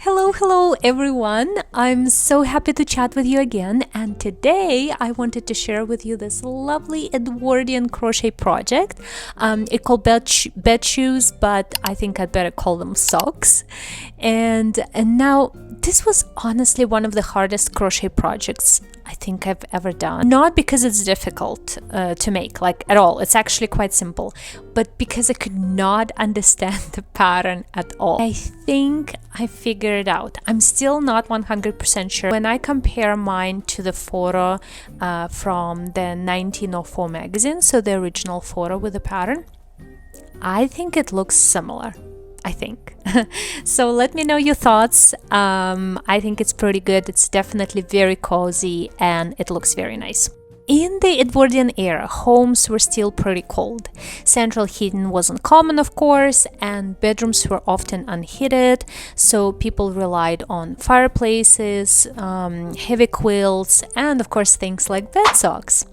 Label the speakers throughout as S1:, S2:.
S1: Hello everyone. I'm so happy to chat with you again, and today I wanted to share with you this lovely Edwardian crochet project. It's called bed shoes, but I think I'd better call them socks. And now this was honestly one of the hardest crochet projects I think I've ever done. Not because it's difficult to make, like at all. It's actually quite simple, but because I could not understand the pattern at all. I think I figured it out. I'm still not 100% sure. When I compare mine to the photo from the 1904 magazine, so the original photo with the pattern, I think it looks similar. I think. So let me know your thoughts. I think it's pretty good. It's definitely very cozy and it looks very nice. In the Edwardian era, homes were still pretty cold. Central heating wasn't common, of course, and bedrooms were often unheated, so people relied on fireplaces, heavy quilts, and of course things like bed socks.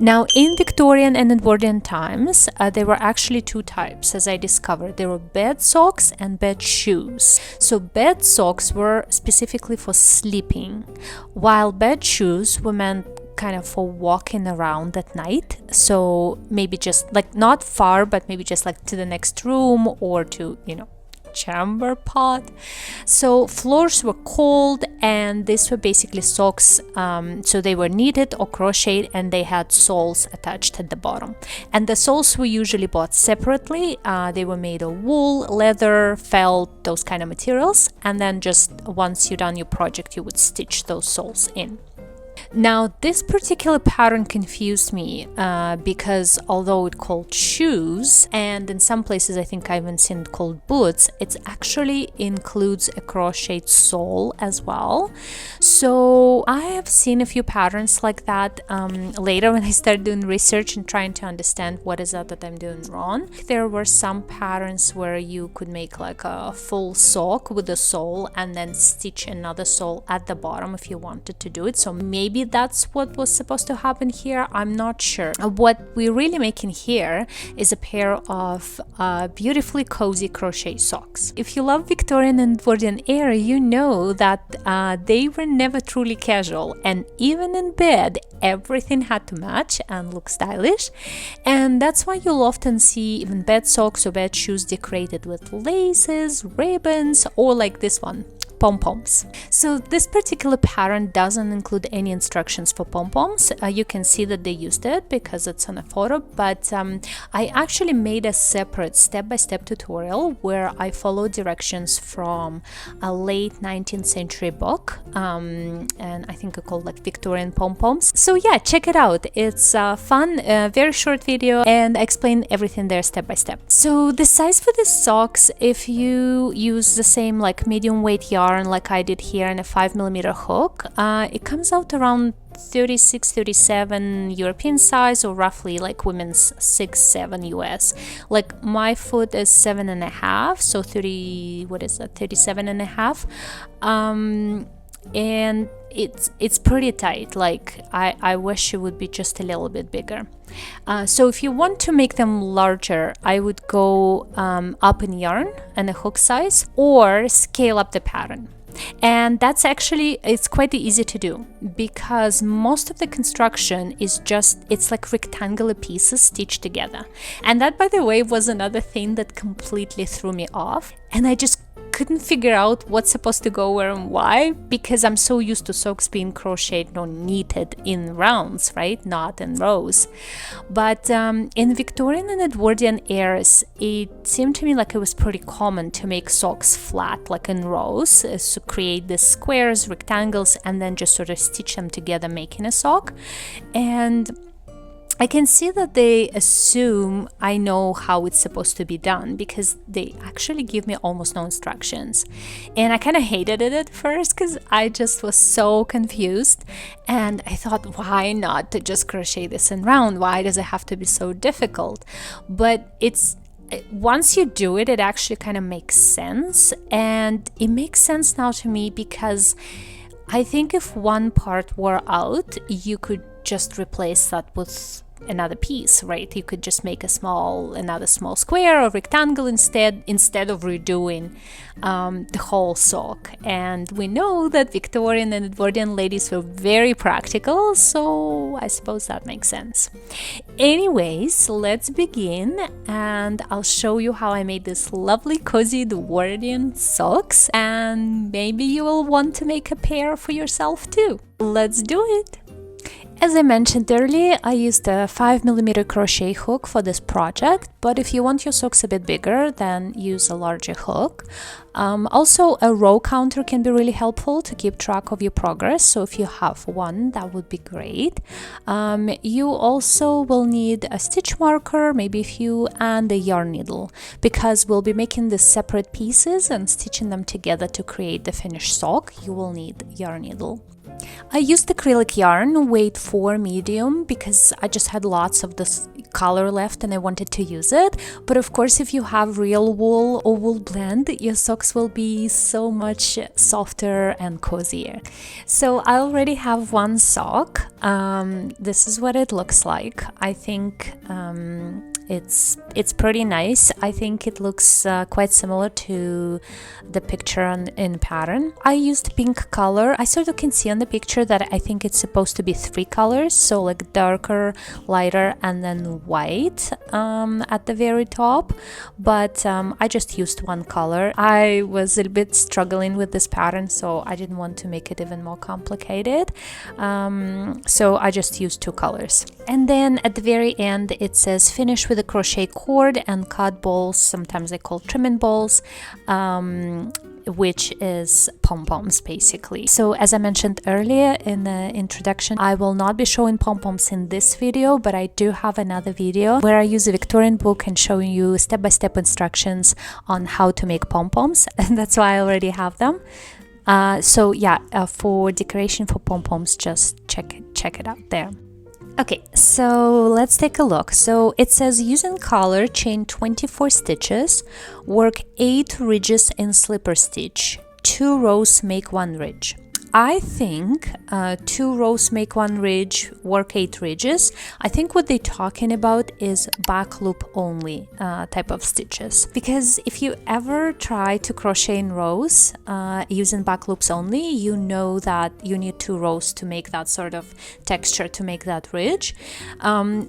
S1: Now, in Victorian and Edwardian times, there were actually two types, as I discovered. There were bed socks and bed shoes. So bed socks were specifically for sleeping, while bed shoes were meant kind of for walking around at night. So maybe just like not far, but maybe just like to the next room or to, chamber pot. So floors were cold, and these were basically socks, so they were knitted or crocheted, and they had soles attached at the bottom, and the soles were usually bought separately. They were made of wool, leather, felt, those kind of materials, and then just once you're done your project, you would stitch those soles in. Now, this particular pattern confused me because although it's called shoes, and in some places I think I've even seen it called boots, it actually includes a crocheted sole as well. So I have seen a few patterns like that later when I started doing research and trying to understand what is that I'm doing wrong. There were some patterns where you could make like a full sock with a sole and then stitch another sole at the bottom if you wanted to do it. So maybe that's what was supposed to happen here. I'm not sure. What we're really making here is a pair of beautifully cozy crochet socks. If you love Victorian and Edwardian era, you know that they were never truly casual, and even in bed everything had to match and look stylish, and that's why you'll often see even bed socks or bed shoes decorated with laces, ribbons, or like this one, pom-poms. So this particular pattern doesn't include any instructions for pom-poms. You can see that they used it because it's on a photo, but I actually made a separate step-by-step tutorial where I follow directions from a late 19th century book, and I think it's called like Victorian pom-poms. So yeah, check it out. It's fun, very short video, and I explain everything there step by step. So the size for these socks, if you use the same like medium weight yarn like I did here in a 5mm hook, it comes out around 36-37 European size, or roughly like women's 6-7 US. Like my foot is 7.5, so 37.5, and it's pretty tight. Like I wish it would be just a little bit bigger. So if you want to make them larger, I would go up in yarn and a hook size, or scale up the pattern. And that's actually, it's quite easy to do because most of the construction is just, it's like rectangular pieces stitched together. And that, by the way, was another thing that completely threw me off, and I just couldn't figure out what's supposed to go where and why, because I'm so used to socks being crocheted or knitted in rounds, right, not in rows. But in Victorian and Edwardian eras, it seemed to me like it was pretty common to make socks flat, like in rows, to create the squares, rectangles, and then just sort of stitch them together, making a sock. And I can see that they assume I know how it's supposed to be done because they actually give me almost no instructions. And I kind of hated it at first because I just was so confused. And I thought, why not to just crochet this in round? Why does it have to be so difficult? But once you do it, it actually kind of makes sense. And it makes sense now to me because I think if one part wore out, you could just replace that with another piece, right? You could just make another small square or rectangle instead of redoing the whole sock. And we know that Victorian and Edwardian ladies were very practical, so I suppose that makes sense. Anyways, let's begin, and I'll show you how I made this lovely cozy Edwardian socks, and maybe you will want to make a pair for yourself too. Let's do it! As I mentioned earlier, I used a 5mm crochet hook for this project, but if you want your socks a bit bigger, then use a larger hook. Also, a row counter can be really helpful to keep track of your progress, so if you have one, that would be great. You also will need a stitch marker, maybe a few, and a yarn needle, because we'll be making the separate pieces and stitching them together to create the finished sock. You will need yarn needle. I used acrylic yarn, weight 4 medium, because I just had lots of this color left and I wanted to use it. But of course, if you have real wool or wool blend, your socks will be so much softer and cozier. So I already have one sock. This is what it looks like. I think it's pretty nice. I think it looks quite similar to the picture in pattern. I used pink color. I sort of can see on the picture that I think it's supposed to be 3 colors, so like darker, lighter, and then white at the very top, but I just used one color. I was a little bit struggling with this pattern, so I didn't want to make it even more complicated, so I just used 2 colors. And then at the very end it says finish with a crochet cord and cut balls, sometimes they call trimming balls, which is pom-poms basically. So as I mentioned earlier in the introduction, I will not be showing pom-poms in this video, but I do have another video where I use a Victorian book and showing you step-by-step instructions on how to make pom-poms, and that's why I already have them. So yeah, for decoration for pom-poms, just check it out there. Okay, so let's take a look. So it says using color, chain 24 stitches, work 8 ridges in slipper stitch, 2 rows make 1 ridge. I think 2 rows make 1 ridge, work 8 ridges. I think what they're talking about is back loop only type of stitches, because if you ever try to crochet in rows using back loops only, you know that you need 2 rows to make that sort of texture, to make that ridge.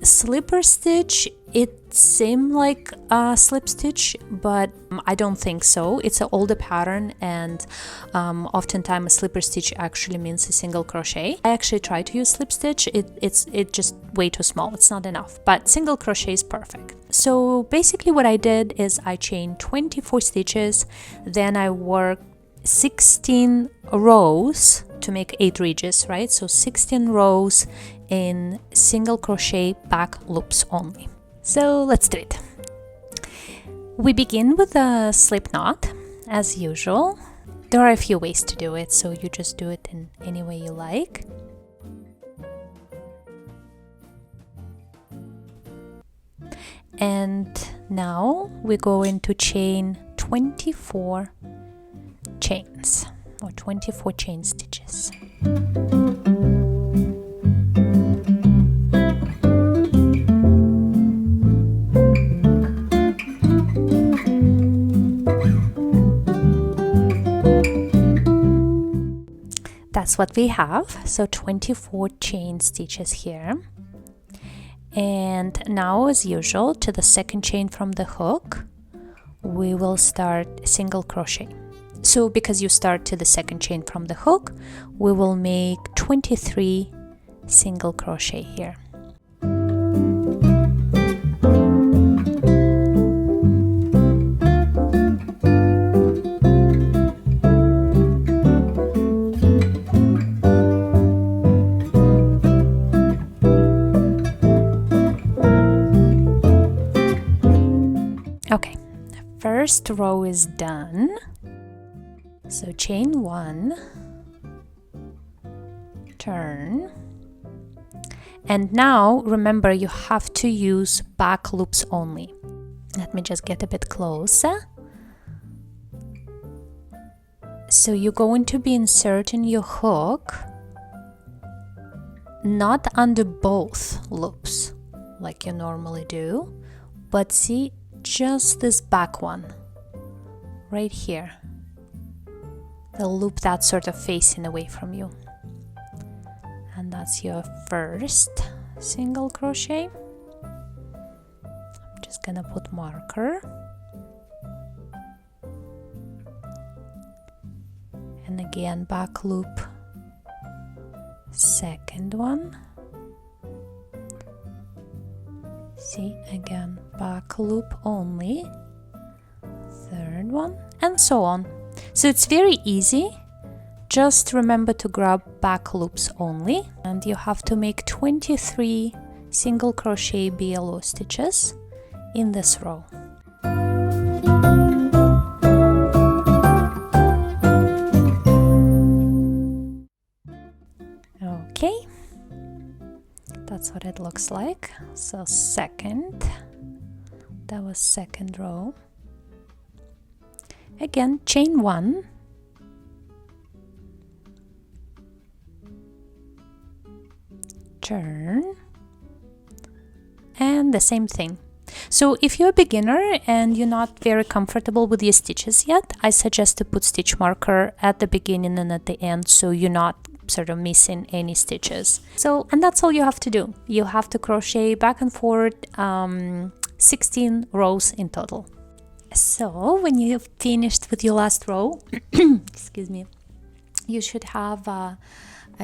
S1: Slipper stitch, it seemed like a slip stitch, but I don't think so. It's an older pattern, and oftentimes a slipper stitch actually means a single crochet. I actually tried to use slip stitch. It's just way too small. It's not enough, but single crochet is perfect. So basically what I did is I chained 24 stitches, then I worked 16 rows to make 8 ridges, right? So 16 rows in single crochet back loops only. So let's do it. We begin with a slip knot, as usual. There are a few ways to do it, so you just do it in any way you like. And now we're going to chain 24 chains, or 24 chain stitches. That's what we have, so 24 chain stitches here. And now, as usual, to the second chain from the hook, we will start single crochet. So because you start to the second chain from the hook, we will make 23 single crochet here. Okay, first row is done. So chain 1, turn, and now remember you have to use back loops only. Let me just get a bit closer. So you're going to be inserting your hook not under both loops, like you normally do, but see, just this back one right here, they'll loop that sort of facing away from you, and that's your first single crochet. I'm just gonna put marker, and again back loop, second one, see, again back loop only, third one, and so on. So it's very easy. Just remember to grab back loops only, and you have to make 23 single crochet BLO stitches in this row. Okay, that's what it looks like. So that was second row. Again, chain 1, turn, and the same thing. So if you're a beginner and you're not very comfortable with your stitches yet, I suggest to put stitch marker at the beginning and at the end, so you're not sort of missing any stitches. So, and that's all you have to do. You have to crochet back and forth 16 rows in total. So when you have finished with your last row, excuse me, you should have a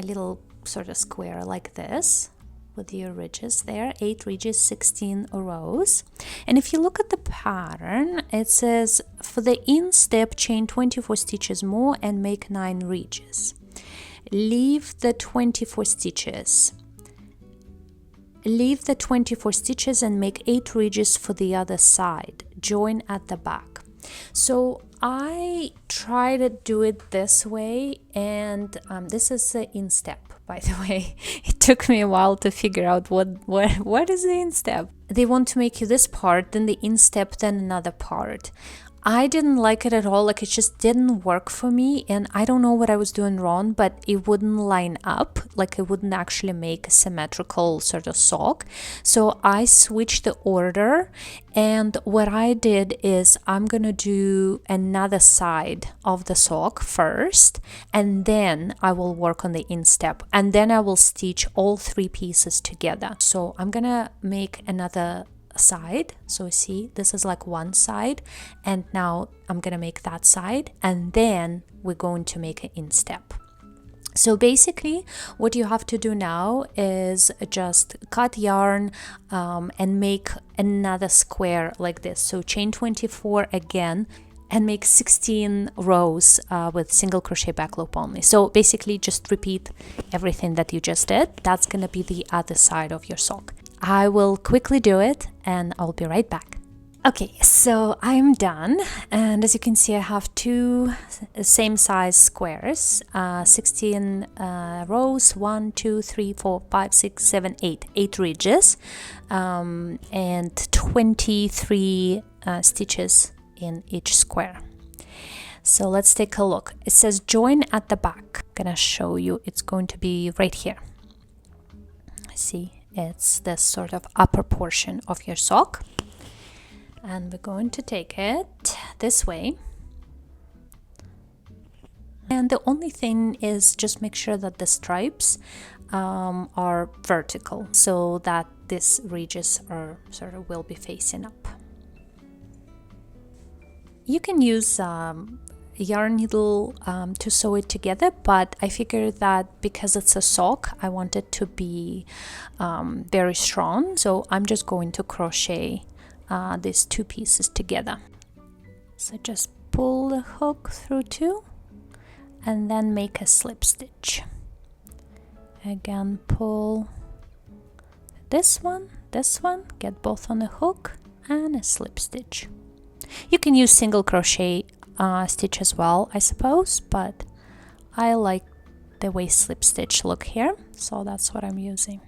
S1: little sort of square like this with your ridges there, 8 ridges, 16 rows. And if you look at the pattern, it says for the instep, chain 24 stitches more and make 9 ridges. Leave the 24 stitches. Leave the 24 stitches and make 8 ridges for the other side. Join at the back. So I try to do it this way, and this is the instep, by the way. It took me a while to figure out what is the instep. They want to make you this part, then the instep, then another part. I didn't like it at all, like it just didn't work for me, and I don't know what I was doing wrong, but it wouldn't line up, like it wouldn't actually make a symmetrical sort of sock. So I switched the order, and what I did is I'm gonna do another side of the sock first, and then I will work on the instep, and then I will stitch all 3 pieces together. So I'm gonna make another side. So see, this is like one side, and now I'm gonna make that side, and then we're going to make an instep. So basically what you have to do now is just cut yarn and make another square like this. So chain 24 again and make 16 rows with single crochet back loop only. So basically just repeat everything that you just did. That's gonna be the other side of your sock. I will quickly do it and I'll be right back. Okay, so I'm done, and as you can see I have 2 same size squares, 16 rows, 1, 2, 3, 4, 5, 6, 7, 8 ridges, and 23 stitches in each square. So let's take a look. It says join at the back. I'm gonna show you, it's going to be right here. See, it's this sort of upper portion of your sock, and we're going to take it this way, and the only thing is just make sure that the stripes are vertical, so that these ridges are sort of will be facing up. You can use yarn needle to sew it together, but I figured that because it's a sock I want it to be very strong, so I'm just going to crochet these 2 pieces together. So just pull the hook through 2 and then make a slip stitch. Again, pull this one, get both on the hook and a slip stitch. You can use single crochet stitch as well, I suppose, but I like the way slip stitch look here, so that's what I'm using.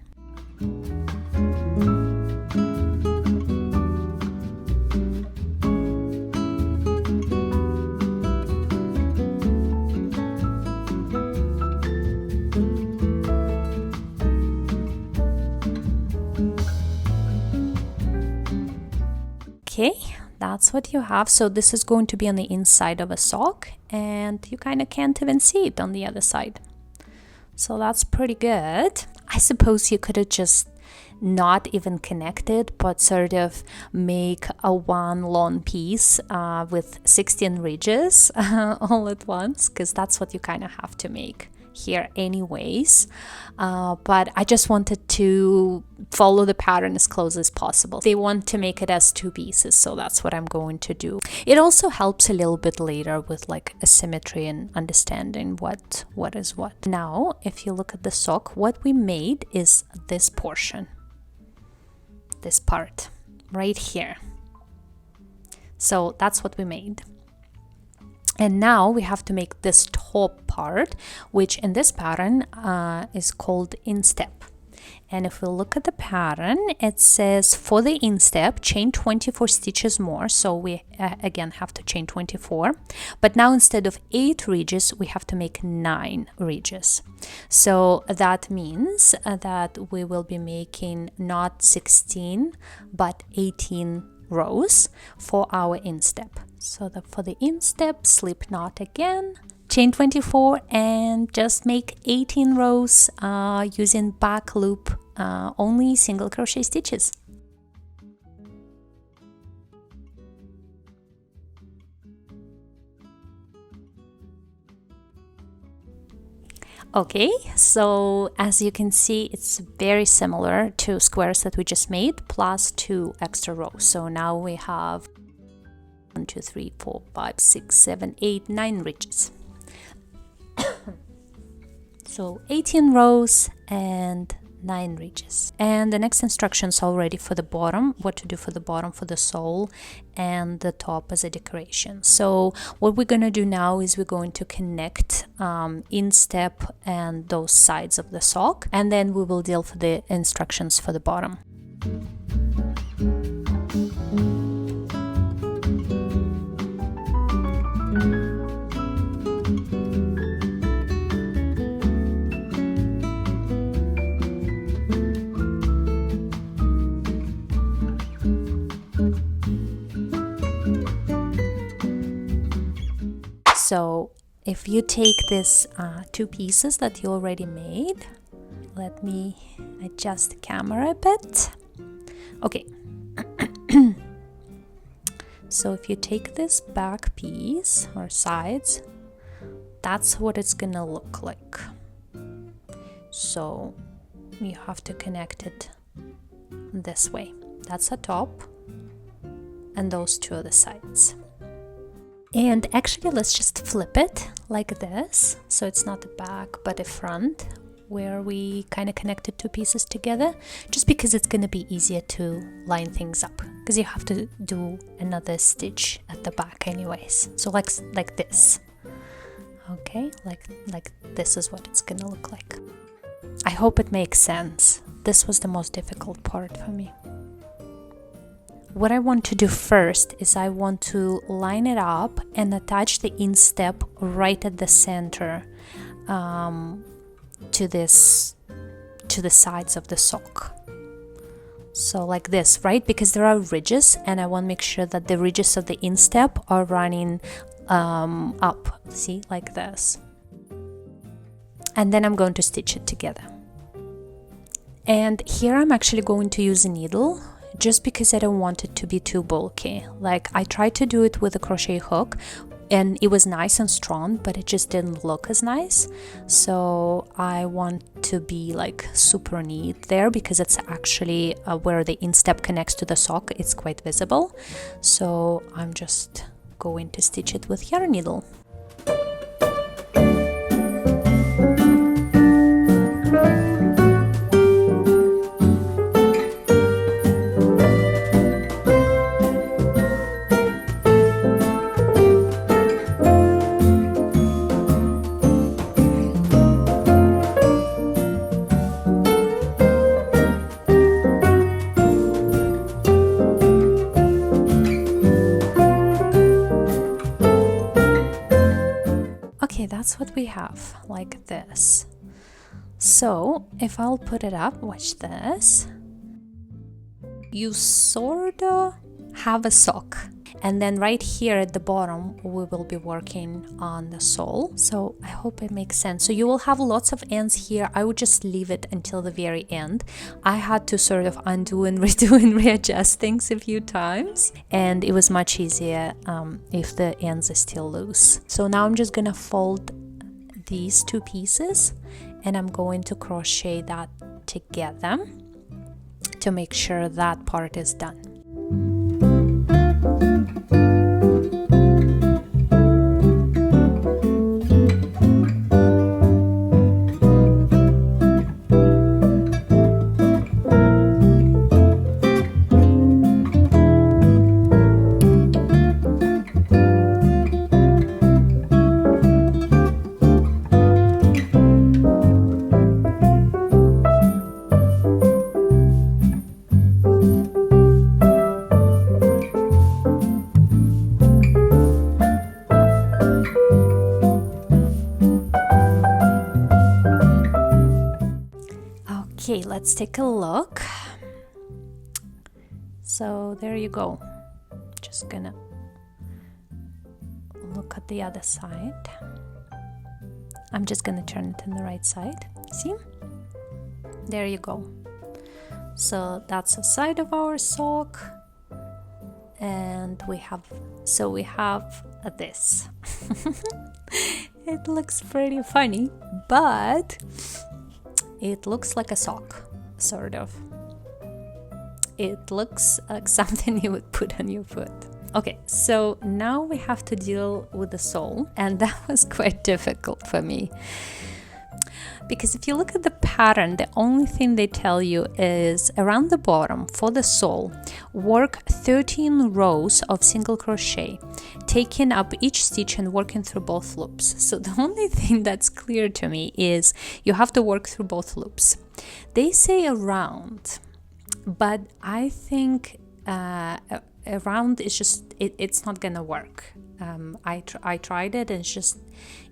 S1: that's what you have. So this is going to be on the inside of a sock, and you kind of can't even see it on the other side. So that's pretty good. I suppose you could have just not even connected, but sort of make a one long piece with 16 ridges all at once, because that's what you kind of have to make here anyways. But I just wanted to follow the pattern as close as possible. They want to make it as two pieces, so that's what I'm going to do. It also helps a little bit later with like asymmetry and understanding what is what. Now if you look at the sock, what we made is this portion, this part right here. So that's what we made. And now we have to make this top part, which in this pattern is called instep. And if we look at the pattern, it says for the instep, chain 24 stitches more. So we again have to chain 24. But now instead of 8 ridges, we have to make 9 ridges. So that means that we will be making not 16, but 18 rows for our instep. So for the instep, slip knot again, chain 24, and just make 18 rows using back loop only single crochet stitches. Okay, so as you can see, it's very similar to squares that we just made, plus 2 extra rows. So now we have 1, 2, 3, 4, 5, 6, 7, 8, 9 ridges. So 18 rows and 9 ridges. And the next instructions already for the bottom, what to do for the bottom, for the sole, and the top as a decoration. So what we're going to do now is we're going to connect instep and those sides of the sock, and then we will deal for the instructions for the bottom. So if you take this 2 pieces that you already made, let me adjust the camera a bit. Okay. So if you take this back piece or sides, that's what it's gonna look like. So you have to connect it this way. That's the top, and those 2 are the sides. And actually, let's just flip it like this, so it's not the back but the front, where we kind of connected 2 pieces together, just because it's going to be easier to line things up, because you have to do another stitch at the back anyways. So like this. Okay, like this is what it's going to look like. I hope it makes sense. This was the most difficult part for me. What I want to do first is I want to line it up and attach the instep right at the center to the sides of the sock. So like this, right? Because there are ridges, and I want to make sure that the ridges of the instep are running up. See, like this. And then I'm going to stitch it together. And here I'm actually going to use a needle, just because I don't want it to be too bulky. Like, I tried to do it with a crochet hook and it was nice and strong, but it just didn't look as nice. So I want to be like super neat there, because it's actually where the instep connects to the sock, it's quite visible. So I'm just going to stitch it with yarn needle. That's what we have, like this. So if I'll put it up, watch this, you sort of have a sock. And then right here at the bottom we will be working on the sole. So I hope it makes sense. So you will have lots of ends here. I would just leave it until the very end. I had to sort of undo and redo and readjust things a few times, and it was much easier if the ends are still loose. So now I'm just gonna fold these two pieces and I'm going to crochet that together to make sure that part is done. Okay, let's take a look. So there you go. Just gonna look at the other side. I'm just gonna turn it on the right side. See? There you go. So that's the side of our sock. And we have this. It looks pretty funny, but it looks like a sock, sort of. It looks like something you would put on your foot. Okay, so now we have to deal with the sole, and that was quite difficult for me. Because if you look at the pattern, the only thing they tell you is around the bottom for the sole, work 13 rows of single crochet, taking up each stitch and working through both loops. So the only thing that's clear to me is you have to work through both loops. They say around, but I think around is just, it's not gonna work. I tried it and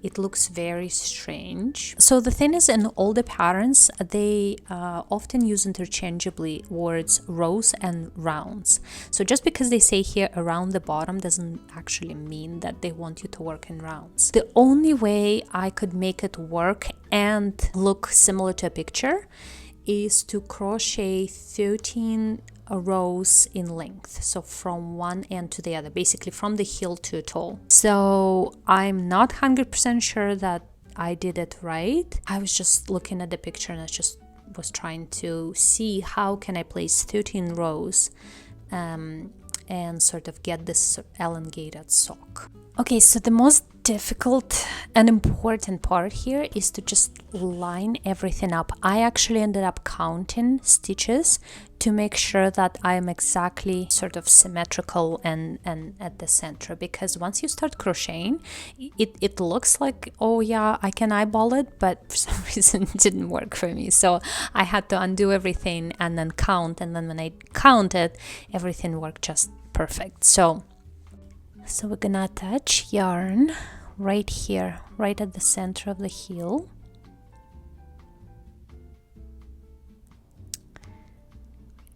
S1: it looks very strange. So the thing is, in all the patterns, they often use interchangeably words rows and rounds. So just because they say here around the bottom doesn't actually mean that they want you to work in rounds. The only way I could make it work and look similar to a picture is to crochet 13 rows in length, so from one end to the other, basically from the heel to the toe. So I'm not 100% sure that I did it right. I was just looking at the picture and I just was trying to see how can I place 13 rows and sort of get this elongated sock. Okay, so the most difficult and important part here is to just line everything up. I actually ended up counting stitches to make sure that I'm exactly sort of symmetrical and at the center, because once you start crocheting, it looks like, oh yeah, I can eyeball it, but for some reason it didn't work for me. So I had to undo everything and then count, and then when I counted, everything worked just perfect. So we're gonna attach yarn right here, right at the center of the heel.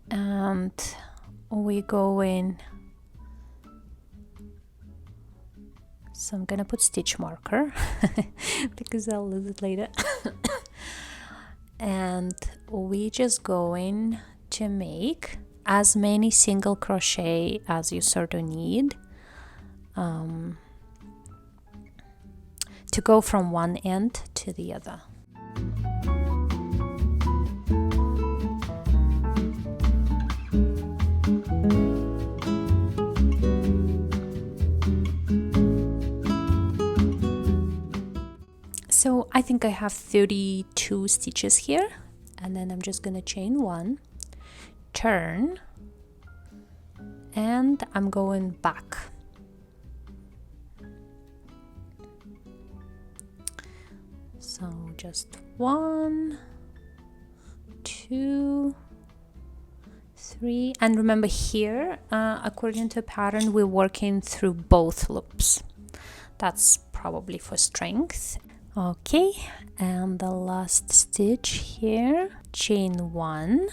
S1: And we go in. So I'm gonna put stitch marker because I'll lose it later. And we just going to make as many single crochet as you sort of need to go from one end to the other. So I think I have 32 stitches here, and then I'm just gonna chain one, turn, and I'm going back. So just 1, 2, 3, and remember here, according to pattern, we're working through both loops. That's probably for strength. Okay, and the last stitch here, chain 1,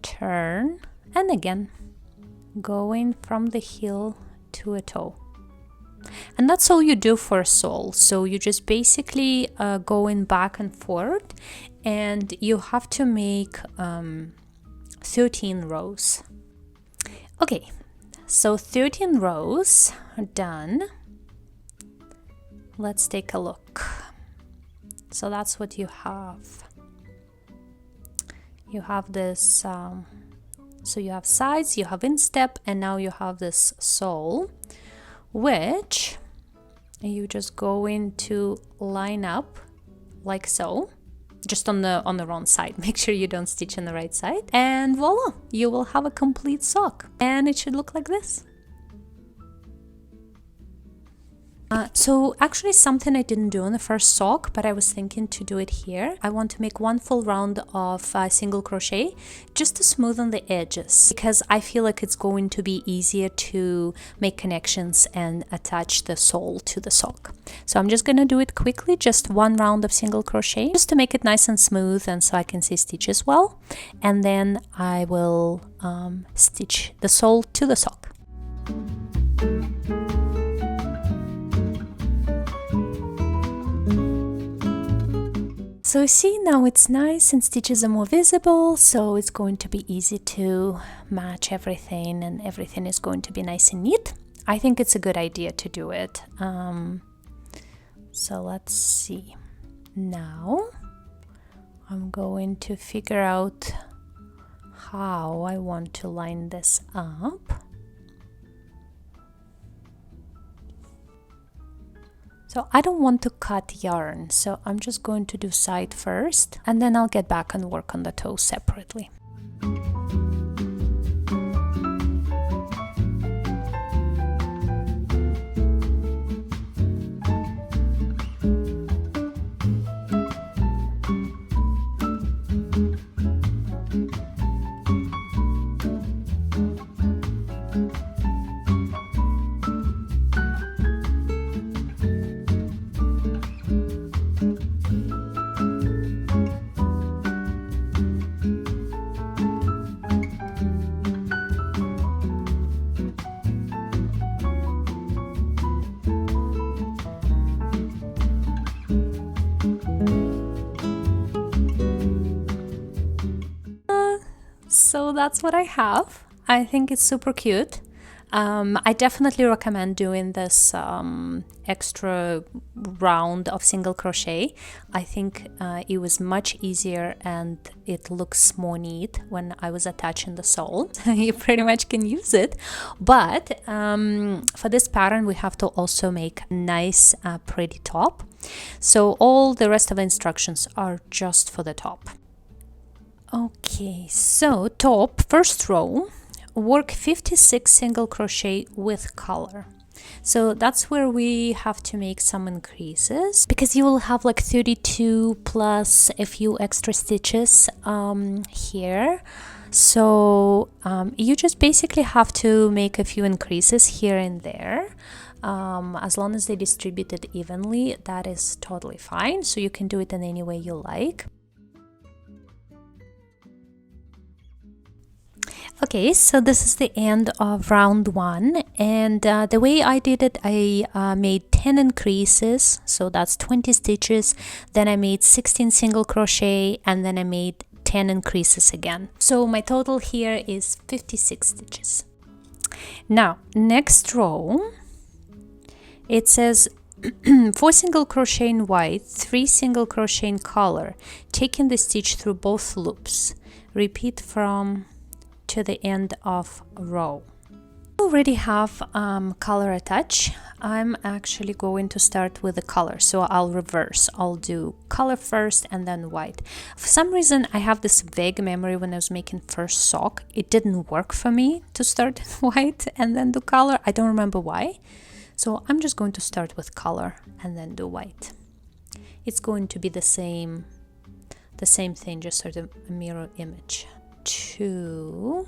S1: turn, and again going from the heel to a toe. And that's all you do for a sole. So you just basically going back and forth, and you have to make 13 rows. Okay, so 13 rows are done. Let's take a look. So that's what you have. You have this, so you have sides, you have instep, and now you have this sole, which you just going to line up like so, just on the wrong side. Make sure you don't stitch on the right side, and voila, you will have a complete sock, and it should look like this. So actually something I didn't do on the first sock, but I was thinking to do it here. I want to make one full round of single crochet just to smoothen the edges, because I feel like it's going to be easier to make connections and attach the sole to the sock. So I'm just gonna do it quickly, just one round of single crochet, just to make it nice and smooth and so I can see stitches well. And then I will stitch the sole to the sock. So see, now it's nice and stitches are more visible, so it's going to be easy to match everything and everything is going to be nice and neat. I think it's a good idea to do it. So let's see. Now I'm going to figure out how I want to line this up. So I don't want to cut yarn, so I'm just going to do side first, and then I'll get back and work on the toes separately. So that's what I have. I think it's super cute. I definitely recommend doing this extra round of single crochet. I think it was much easier and it looks more neat when I was attaching the sole. You pretty much can use it, but for this pattern we have to also make a nice pretty top. So all the rest of the instructions are just for the top. Okay, so top, first row, work 56 single crochet with color. So that's where we have to make some increases, because you will have like 32 plus a few extra stitches here. So you just basically have to make a few increases here and there. As long as they distribute it evenly, that is totally fine. So you can do it in any way you like. Okay, so this is the end of round one, and the way I did it, I made 10 increases, so that's 20 stitches, then I made 16 single crochet, and then I made 10 increases again. So my total here is 56 stitches. Now, next row, it says 4 single crochet in white, 3 single crochet in color, taking the stitch through both loops. Repeat from to the end of row. I already have color attached. I'm actually going to start with the color, so I'll reverse. I'll do color first and then white. For some reason I have this vague memory when I was making first sock, it didn't work for me to start with white and then do color. I don't remember why, so I'm just going to start with color and then do white. It's going to be the same thing, just sort of a mirror image. 2,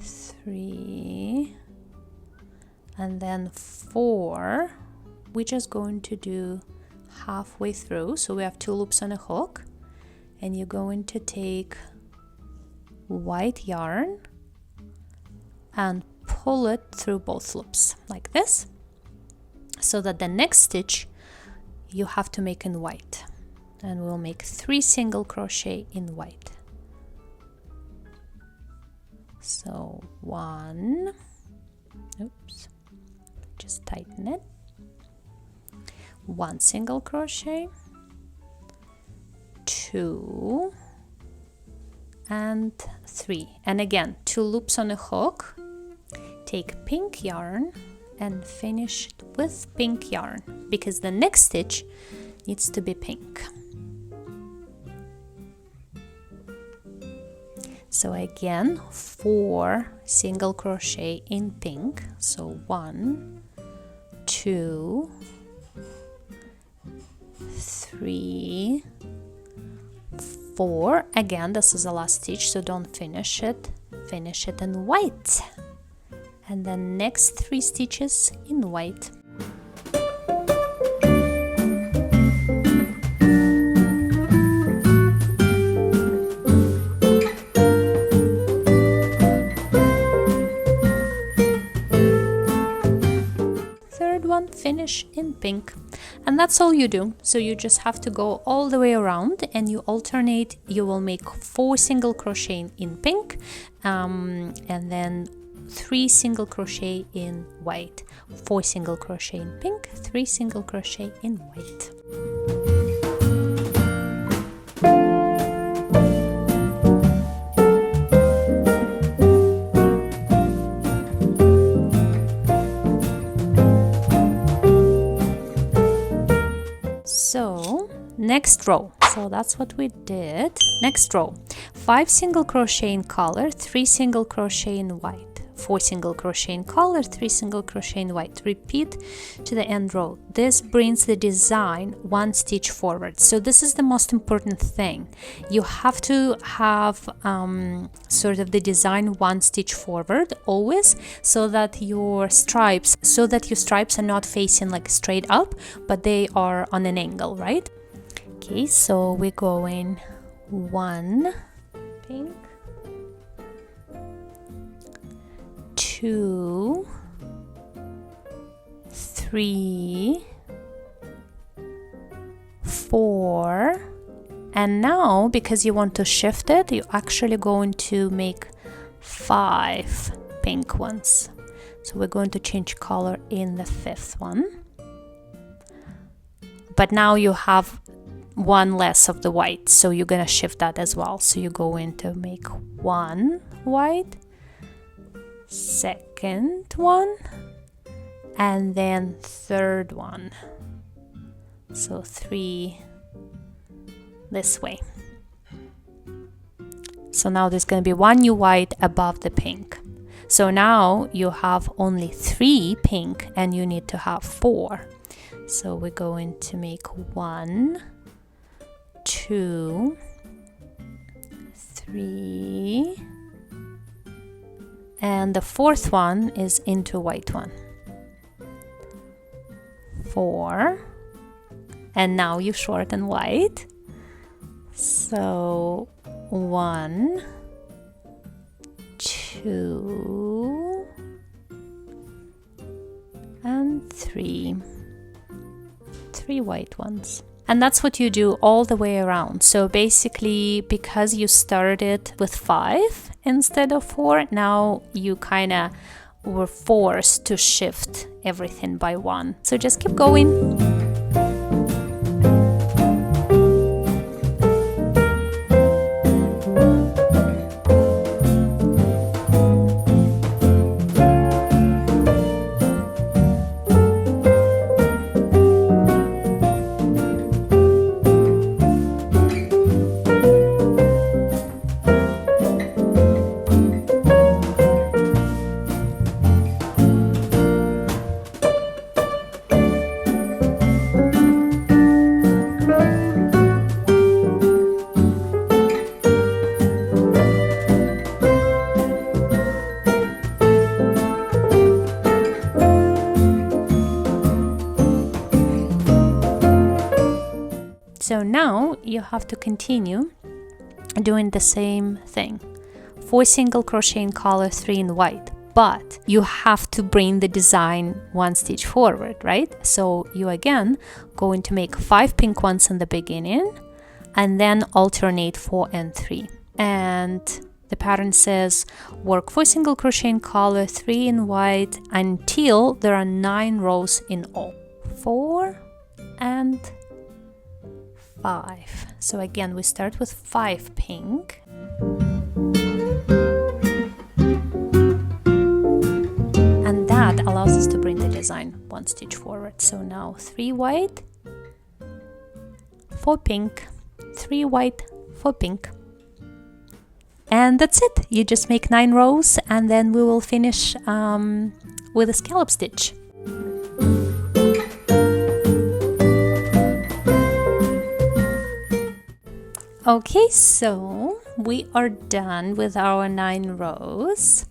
S1: 3, and then 4. We're just going to do halfway through, so we have 2 loops on a hook, and you're going to take white yarn, and pull it through both loops like this, so that the next stitch you have to make in white, and we'll make 3 single crochet in white. So 1, oops, just tighten it, 1 single crochet, 2 and 3, and again 2 loops on a hook. Take pink yarn and finish it with pink yarn, because the next stitch needs to be pink. So again 4 single crochet in pink, so 1, 2, 3, 4. Again, this is the last stitch, so don't finish it. Finish it in white, and then next 3 stitches in white. Third one, finish in pink. And that's all you do. So you just have to go all the way around, and you alternate. You will make 4 single crochet in pink, and then 3 single crochet in white, 4 single crochet in pink, 3 single crochet in white. So next row, so that's what we did. Next row, 5 single crochet in color, 3 single crochet in white, 4 single crochet in color, 3 single crochet in white. Repeat to the end row. This brings the design 1 stitch forward. So this is the most important thing. You have to have sort of the design 1 stitch forward always, so that your stripes are not facing like straight up, but they are on an angle, right? Okay, so we're going 1 pink, 2, 3, 4, and now because you want to shift it, you're actually going to make 5 pink ones. So we're going to change color in the 5th one, but now you have 1 less of the white, so you're gonna shift that as well. So you're going to make 1 white, 2nd one, and then 3rd one. So 3 this way. So now there's going to be 1 new white above the pink. So now you have only 3 pink, and you need to have 4. So we're going to make 1, 2, 3, and the 4th one is into white one. 4, and now you shorten white. So 1, 2, and 3 white ones. And that's what you do all the way around. So basically, because you started with 5 instead of 4, now you kind of were forced to shift everything by 1. So just keep going. So now you have to continue doing the same thing. 4 single crochet in color, 3 in white. but you have to bring the design one stitch forward, right? So you again going to make 5 pink ones in the beginning and then alternate 4 and 3. And the pattern says work 4 single crochet in color, 3 in white until there are 9 rows in all. 4 and 5. So again we start with 5 pink. And that allows us to bring the design one stitch forward. So now 3 white, 4 pink, 3 white, 4 pink. And that's it. You just make 9 rows and then we will finish with a scallop stitch. Okay, so we are done with our 9 rows.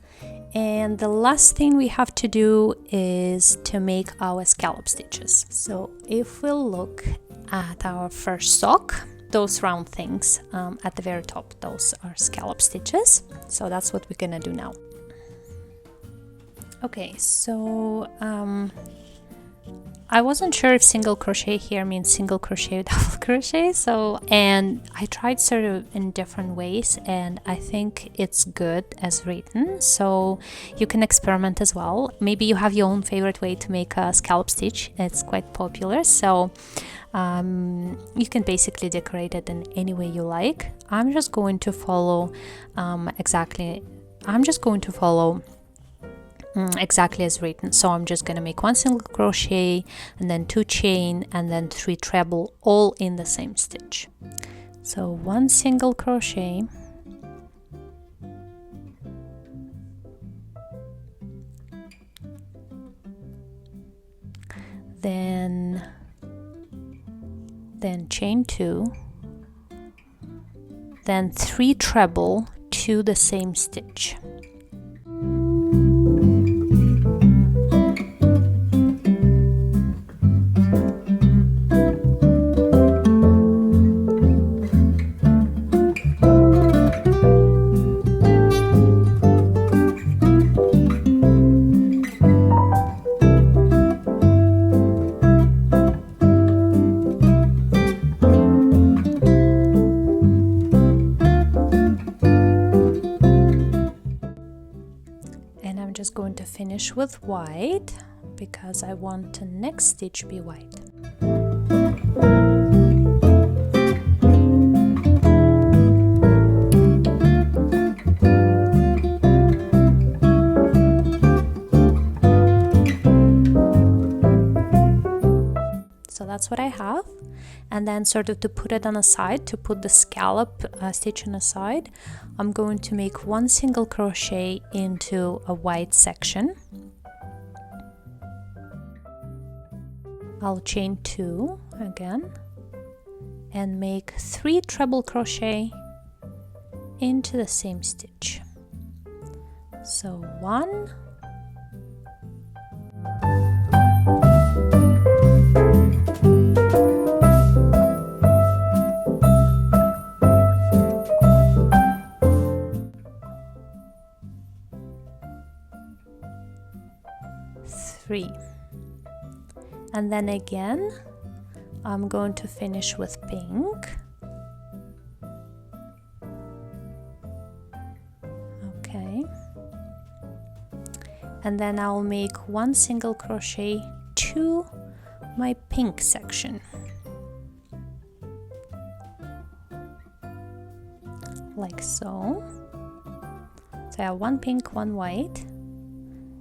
S1: And the last thing we have to do is to make our scallop stitches. So if we look at our first sock, those round things at the very top, those are scallop stitches. So that's what we're gonna do now. Okay, so I wasn't sure if single crochet here means single crochet, double crochet. And I tried sort of in different ways, and I think it's good as written. So you can experiment as well. Maybe you have your own favorite way to make a scallop stitch. It's quite popular. So you can basically decorate it in any way you like. I'm just going to follow exactly as written. So I'm just going to make 1 single crochet and then 2 chain and then 3 treble, all in the same stitch. So 1 single crochet, then chain 2, then 3 treble to the same stitch. Going to finish with white because I want the next stitch be white. So that's what I have. And then sort of to put it on a side, to put the scallop stitch on a side, I'm going to make 1 single crochet into a white section. I'll chain 2 again and make 3 treble crochet into the same stitch. So 1, 3, and then again I'm going to finish with pink. Okay, and then I'll make 1 single crochet to my pink section, like so. So I have 1 pink, 1 white,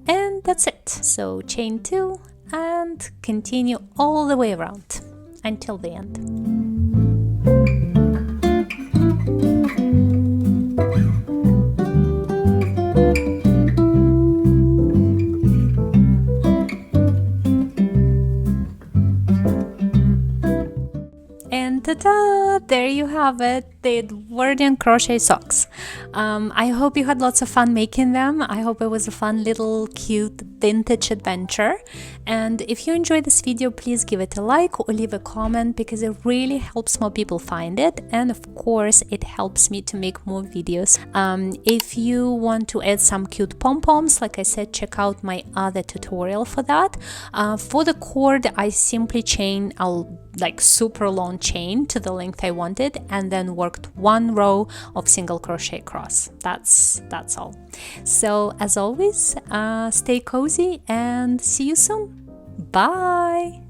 S1: and that's it. So chain 2 and continue all the way around until the end. And ta-da! There you have it. the Edwardian crochet socks. I hope you had lots of fun making them. I hope it was a fun little cute vintage adventure. And if you enjoyed this video, please give it a like or leave a comment, because it really helps more people find it, and of course it helps me to make more videos. If you want to add some cute pom-poms, like I said, check out my other tutorial for that. For the cord, I simply chain a super long chain to the length I wanted, and then worked one row of single crochet across. That's all. So as always, stay cozy and see you soon. Bye.